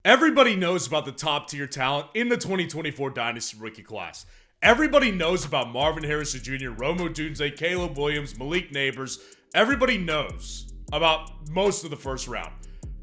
Everybody knows about the top tier talent in the 2024 Dynasty rookie class. Everybody knows about Marvin Harrison Jr., Rome Odunze, Caleb Williams, Malik Neighbors. Everybody knows about most of the first round.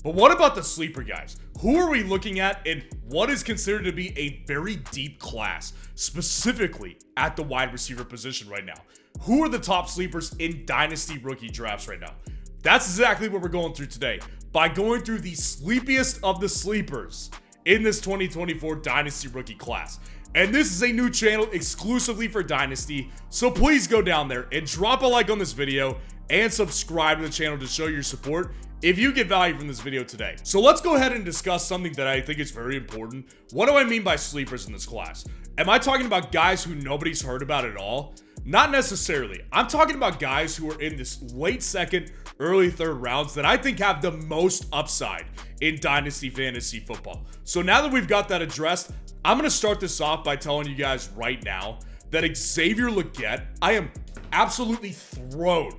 But what about the sleeper guys? Who are we looking at in what is considered to be a very deep class, specifically at the wide receiver position right now? Who are the top sleepers in Dynasty rookie drafts right now? That's exactly what we're going through today, by going through the sleepiest of the sleepers in this 2024 Dynasty rookie class. And this is a new channel exclusively for Dynasty, so please go down there and drop a like on this video and subscribe to the channel to show your support if you get value from this video today. So let's go ahead and discuss something that I think is very important. What do I mean by sleepers in this class? Am I talking about guys who nobody's heard about at all? Not necessarily. I'm talking about guys who are in this late second, early third rounds that I think have the most upside in Dynasty Fantasy Football. So now that we've got that addressed, I'm going to start this off by telling you guys right now that Xavier Legette, I am absolutely thrown.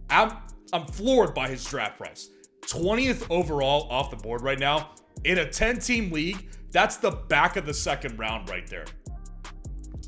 I'm floored by his draft price. 20th overall off the board right now. In a 10-team league, that's the back of the second round right there.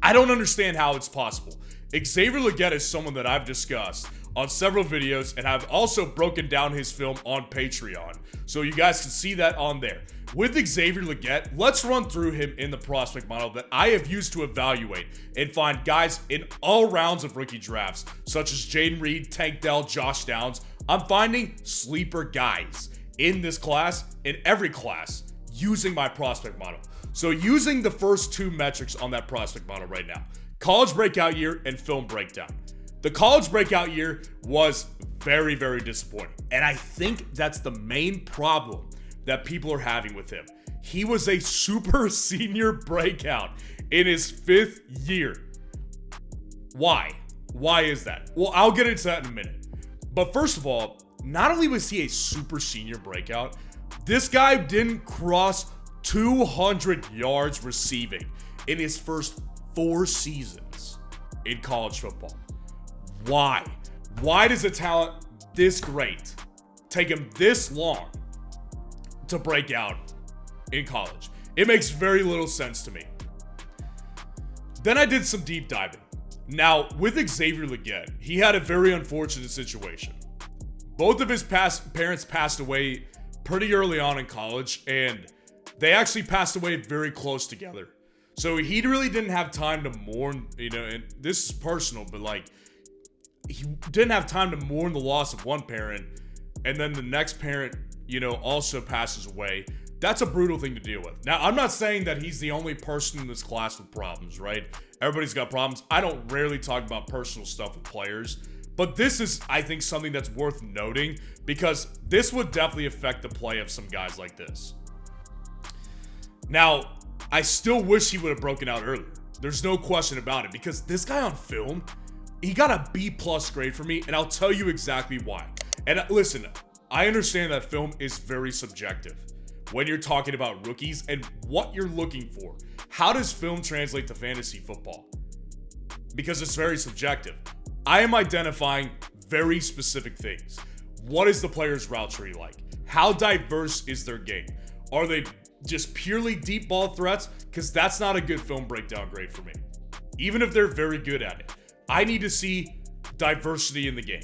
I don't understand how it's possible. Xavier Legette is someone that I've discussed on several videos, and I've also broken down his film on Patreon, so you guys can see that on there. With Xavier Legette, let's run through him in the prospect model that I have used to evaluate and find guys in all rounds of rookie drafts, such as Jaden Reed, Tank Dell, Josh Downs. I'm finding sleeper guys in this class, in every class, using my prospect model. So using the first two metrics on that prospect model right now, college breakout year and film breakdown. The college breakout year was very, very disappointing. And I think that's the main problem that people are having with him. He was a super senior breakout in his 5th year. Why? Why is that? Well, I'll get into that in a minute. But first of all, not only was he a super senior breakout, this guy didn't cross 200 yards receiving in his first 4 seasons in college football. Why? Why does a talent this great take him this long to break out in college? It makes very little sense to me. Then I did some deep diving. Now, with Xavier Legette, he had a very unfortunate situation. Both of his parents passed away pretty early on in college, and they actually passed away very close together. So he really didn't have time to mourn, and this is personal, but like, he didn't have time to mourn the loss of one parent, and then the next parent, also passes away. That's a brutal thing to deal with. Now, I'm not saying that he's the only person in this class with problems, right? Everybody's got problems. I don't rarely talk about personal stuff with players, but this is, I think, something that's worth noting because this would definitely affect the play of some guys like this. Now, I still wish he would have broken out earlier. There's no question about it because this guy on film, he got a B+ grade for me, and I'll tell you exactly why. And listen, I understand that film is very subjective when you're talking about rookies and what you're looking for. How does film translate to fantasy football? Because it's very subjective. I am identifying very specific things. What is the player's route tree like? How diverse is their game? Are they just purely deep ball threats? Because that's not a good film breakdown grade for me. Even if they're very good at it. I need to see diversity in the game.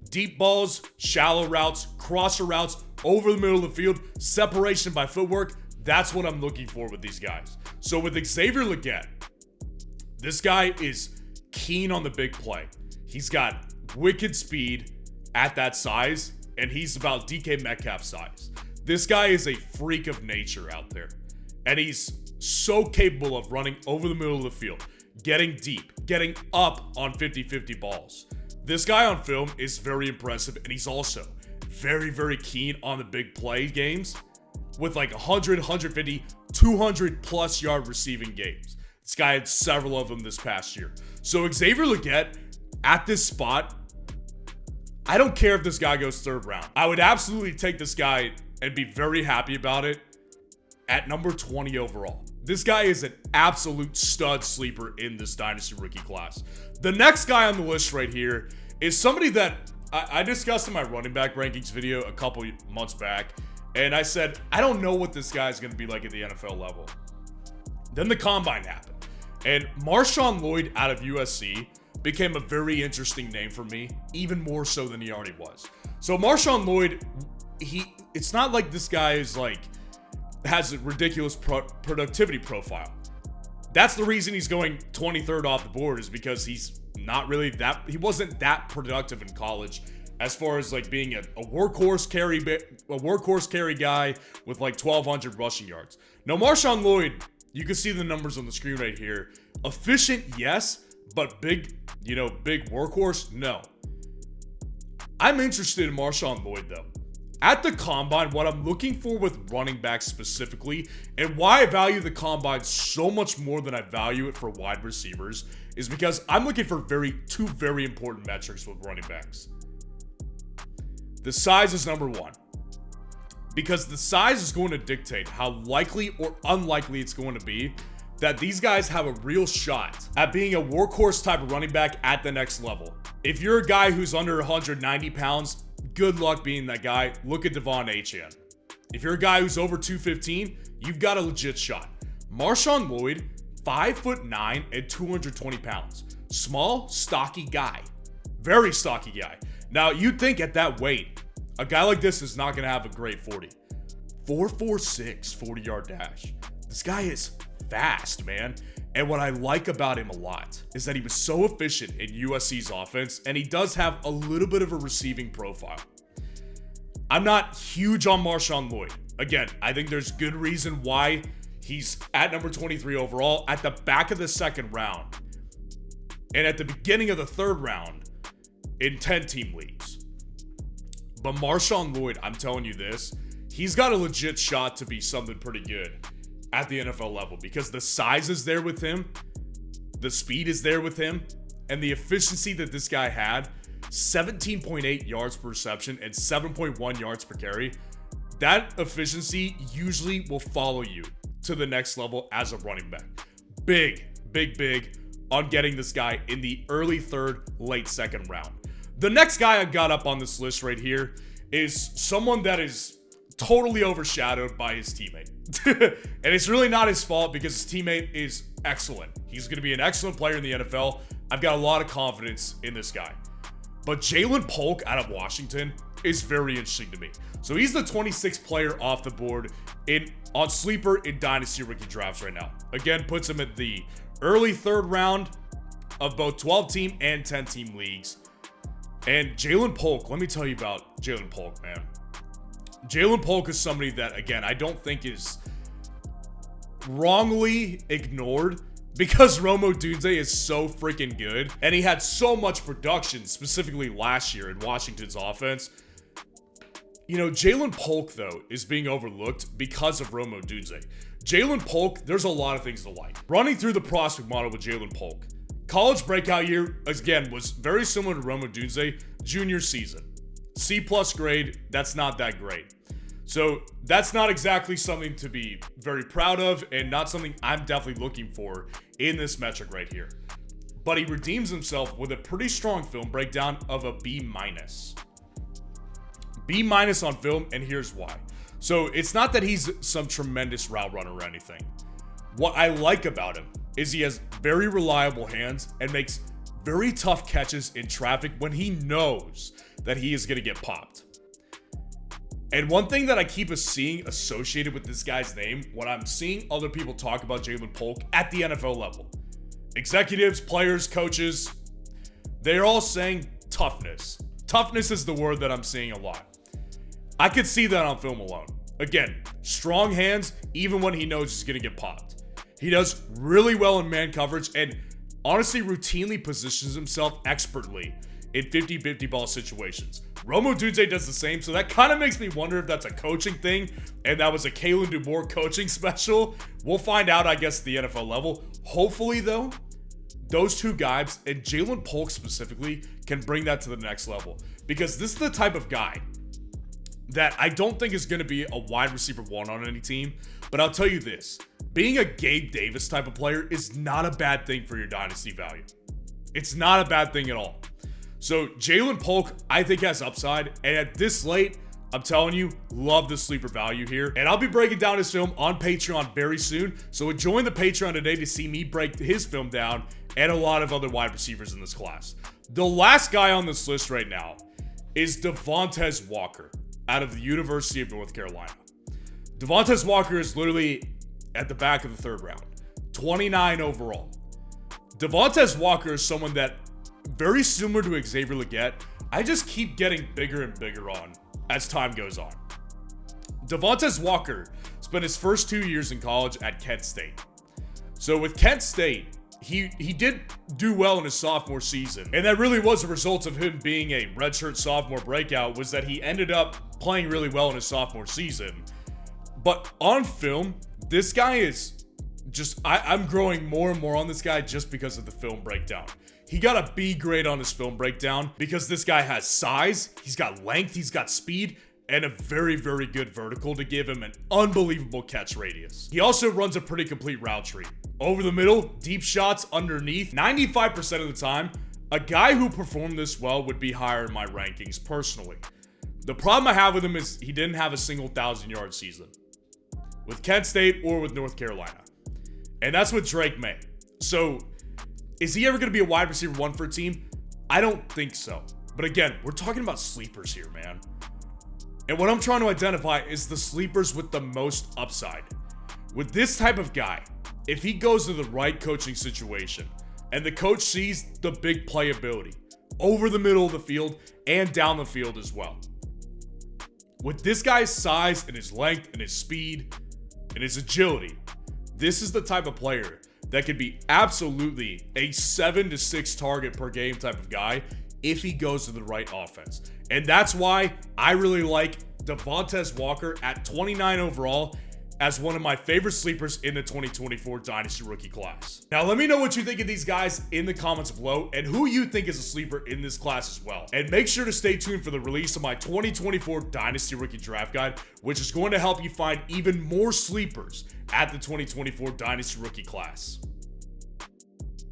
Deep balls, shallow routes, crosser routes, over the middle of the field, separation by footwork. That's what I'm looking for with these guys. So with Xavier Legette, this guy is keen on the big play. He's got wicked speed at that size, and he's about DK Metcalf size. This guy is a freak of nature out there, and he's so capable of running over the middle of the field, getting deep, getting up on 50-50 balls. This guy on film is very impressive, and he's also very, very keen on the big play games with like 100, 150, 200+ yard receiving games. This guy had several of them this past year. So Xavier Legette at this spot, I don't care if this guy goes 3rd round. I would absolutely take this guy and be very happy about it at number 20 overall. This guy is an absolute stud sleeper in this Dynasty rookie class. The next guy on the list right here is somebody that I discussed in my running back rankings video a couple months back, And I said, I don't know what this guy's going to be like at the NFL level. Then the combine happened. And Marshon Lloyd out of USC became a very interesting name for me, even more so than he already was. So Marshon Lloyd, it's not like this guy is like, has a ridiculous productivity profile. That's the reason he's going 23rd off the board, is because he's not really that, he wasn't that productive in college as far as like being a workhorse carry guy with like 1,200 rushing yards. Now Marshon Lloyd, you can see the numbers on the screen right here. Efficient, yes, but big workhorse, no. I'm interested in Marshon Lloyd though. At the combine, what I'm looking for with running backs specifically, and why I value the combine so much more than I value it for wide receivers, is because I'm looking for two very important metrics with running backs. The size is number one, because the size is going to dictate how likely or unlikely it's going to be that these guys have a real shot at being a workhorse type of running back at the next level. If you're a guy who's under 190 pounds, good luck being that guy. Look at Devante. If you're a guy who's over 215, you've got a legit shot. Marshon Lloyd, 5'9" and 220 pounds. Small, stocky guy. Very stocky guy. Now, you'd think at that weight, a guy like this is not going to have a great 40. 4.46 40-yard dash. This guy is fast, man. And what I like about him a lot is that he was so efficient in USC's offense, and he does have a little bit of a receiving profile. I'm not huge on Marshon Lloyd. Again, I think there's good reason why he's at number 23 overall, at the back of the second round, and at the beginning of the third round in 10-team leagues. But Marshon Lloyd, I'm telling you this, he's got a legit shot to be something pretty good at the NFL level, because the size is there with him, the speed is there with him, and the efficiency that this guy had, 17.8 yards per reception and 7.1 yards per carry. That efficiency usually will follow you to the next level as a running back. Big on getting this guy in the early third, late second round. The next guy I got up on this list right here is someone that is totally overshadowed by his teammate. And it's really not his fault, because his teammate is excellent. He's going to be an excellent player in the NFL. I've got a lot of confidence in this guy. But Jalen Polk out of Washington is very interesting to me. So he's the 26th player off the board on Sleeper in Dynasty rookie drafts right now. Again, puts him at the early third round of both 12-team and 10-team leagues. And Jalen Polk, let me tell you about Jalen Polk, man. Jalen Polk is somebody that, again, I don't think is wrongly ignored, because Rome Odunze is so freaking good, and he had so much production, specifically last year in Washington's offense. You know, Jalen Polk, though, is being overlooked because of Rome Odunze. Jalen Polk, there's a lot of things to like. Running through the prospect model with Jalen Polk. College breakout year, again, was very similar to Rome Odunze. Junior season. C+ grade, that's not that great. So that's not exactly something to be very proud of, and not something I'm definitely looking for in this metric right here. But he redeems himself with a pretty strong film breakdown of a B-. B- on film, and here's why. So it's not that he's some tremendous route runner or anything. What I like about him is he has very reliable hands and makes very tough catches in traffic when he knows that he is going to get popped. And one thing that I keep seeing associated with this guy's name when I'm seeing other people talk about Jalen Polk at the NFL level, executives, players, coaches, they're all saying toughness. Toughness is the word that I'm seeing a lot. I could see that on film alone. Again, strong hands, even when he knows he's going to get popped. He does really well in man coverage, and honestly routinely positions himself expertly in 50-50 ball situations. Rome Odunze does the same, so that kind of makes me wonder if that's a coaching thing, and that was a Kalen DeBoer coaching special. We'll find out, I guess, at the NFL level. Hopefully, though, those two guys, and Jalen Polk specifically, can bring that to the next level. Because this is the type of guy that I don't think is going to be a wide receiver one on any team, but I'll tell you this. Being a Gabe Davis type of player is not a bad thing for your dynasty value. It's not a bad thing at all. So Jalen Polk, I think, has upside, and at this late, I'm telling you, love the sleeper value here. And I'll be breaking down his film on Patreon very soon. So join the Patreon today to see me break his film down and a lot of other wide receivers in this class. The last guy on this list right now is Devante Walker out of the University of North Carolina. Devante Walker is literally at the back of the 3rd round, 29 overall. Devante Walker is someone that, very similar to Xavier Legette, I just keep getting bigger and bigger on as time goes on. Devante Walker spent his first 2 years in college at Kent State. So with Kent State, he did do well in his sophomore season. And that really was a result of him being a redshirt sophomore breakout, was that he ended up playing really well in his sophomore season. But on film, this guy is just, I'm growing more and more on this guy just because of the film breakdown. He got a B grade on his film breakdown because this guy has size, he's got length, he's got speed, and a very, very good vertical to give him an unbelievable catch radius. He also runs a pretty complete route tree. Over the middle, deep shots underneath. 95% of the time, a guy who performed this well would be higher in my rankings personally. The problem I have with him is he didn't have a single 1,000-yard season with Kent State or with North Carolina. And that's with Drake May. So, is he ever going to be a wide receiver 1 for a team? I don't think so. But again, we're talking about sleepers here, man. And what I'm trying to identify is the sleepers with the most upside. With this type of guy, if he goes to the right coaching situation, and the coach sees the big playability over the middle of the field and down the field as well. With this guy's size and his length and his speed and his agility, this is the type of player that could be absolutely a 7 to 6 target per game type of guy if he goes to the right offense. And that's why I really like Devante Walker at 29 overall as one of my favorite sleepers in the 2024 Dynasty rookie class. Now, let me know what you think of these guys in the comments below and who you think is a sleeper in this class as well. And make sure to stay tuned for the release of my 2024 Dynasty rookie draft guide, which is going to help you find even more sleepers at the 2024 Dynasty rookie class.